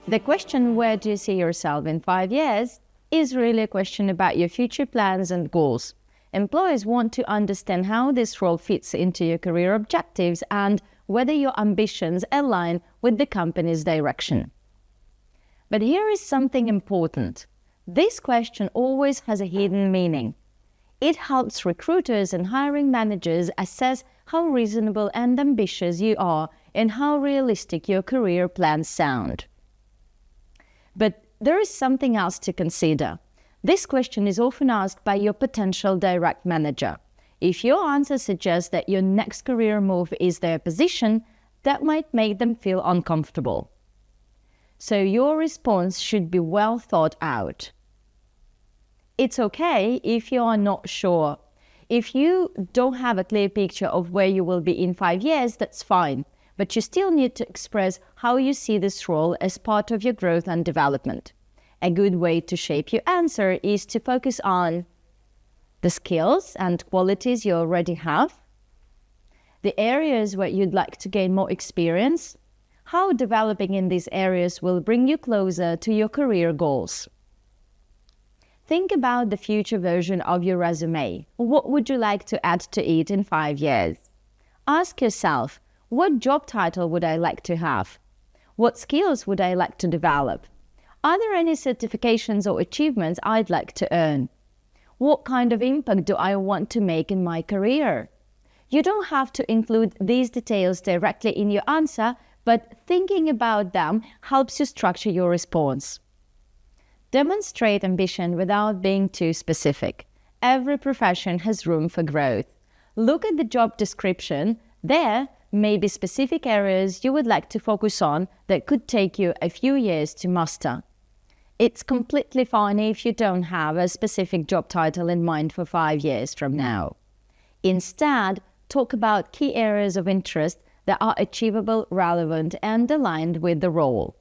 The question, where do you see yourself in 5 years, is really a question about your future plans and goals. Employers want to understand how this role fits into your career objectives and whether your ambitions align with the company's direction. But here is something important. This question always has a hidden meaning. It helps recruiters and hiring managers assess how reasonable and ambitious you are and how realistic your career plans sound. But there is something else to consider. This question is often asked by your potential direct manager. If your answer suggests that your next career move is their position, that might make them feel uncomfortable. So your response should be well thought out. It's okay if you are not sure. If you don't have a clear picture of where you will be in 5 years, that's fine. But you still need to express how you see this role as part of your growth and development. A good way to shape your answer is to focus on the skills and qualities you already have, the areas where you'd like to gain more experience, how developing in these areas will bring you closer to your career goals. Think about the future version of your resume. What would you like to add to it in 5 years? Ask yourself, what job title would I like to have? What skills would I like to develop? Are there any certifications or achievements I'd like to earn? What kind of impact do I want to make in my career? You don't have to include these details directly in your answer, but thinking about them helps you structure your response. Demonstrate ambition without being too specific. Every profession has room for growth. Look at the job description. There may be specific areas you would like to focus on that could take you a few years to master. It's completely fine if you don't have a specific job title in mind for 5 years from now. Instead, talk about key areas of interest that are achievable, relevant, and aligned with the role.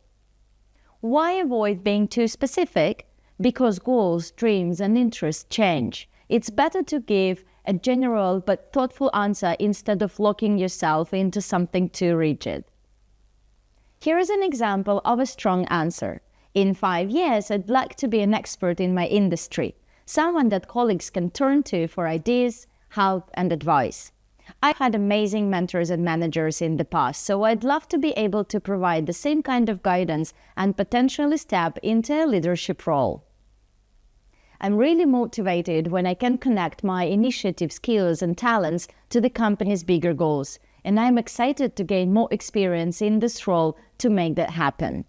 Why avoid being too specific? Because goals, dreams, and interests change. It's better to give a general but thoughtful answer instead of locking yourself into something too rigid. Here is an example of a strong answer. In 5 years, I'd like to be an expert in my industry, someone that colleagues can turn to for ideas, help, and advice. I've had amazing mentors and managers in the past, so I'd love to be able to provide the same kind of guidance and potentially step into a leadership role. I'm really motivated when I can connect my initiative, skills, and talents to the company's bigger goals, and I'm excited to gain more experience in this role to make that happen.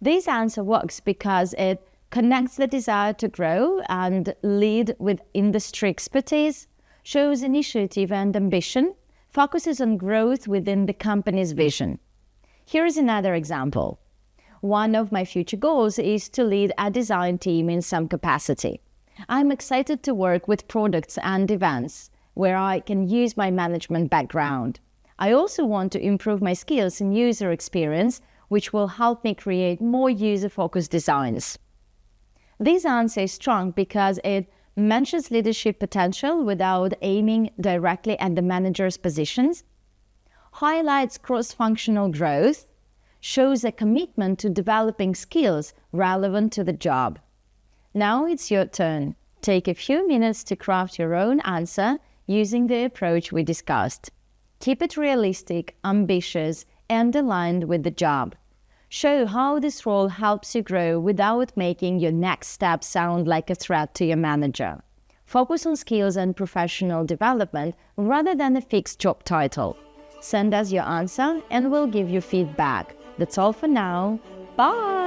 This answer works because it connects the desire to grow and lead with industry expertise, shows initiative and ambition, focuses on growth within the company's vision. Here is another example. One of my future goals is to lead a design team in some capacity. I'm excited to work with products and events where I can use my management background. I also want to improve my skills in user experience, which will help me create more user-focused designs. This answer is strong because it mentions leadership potential without aiming directly at the manager's positions, highlights cross-functional growth, shows a commitment to developing skills relevant to the job. Now it's your turn. Take a few minutes to craft your own answer using the approach we discussed. Keep it realistic, ambitious, and aligned with the job. Show how this role helps you grow without making your next step sound like a threat to your manager. Focus on skills and professional development rather than a fixed job title. Send us your answer and we'll give you feedback. That's all for now. Bye!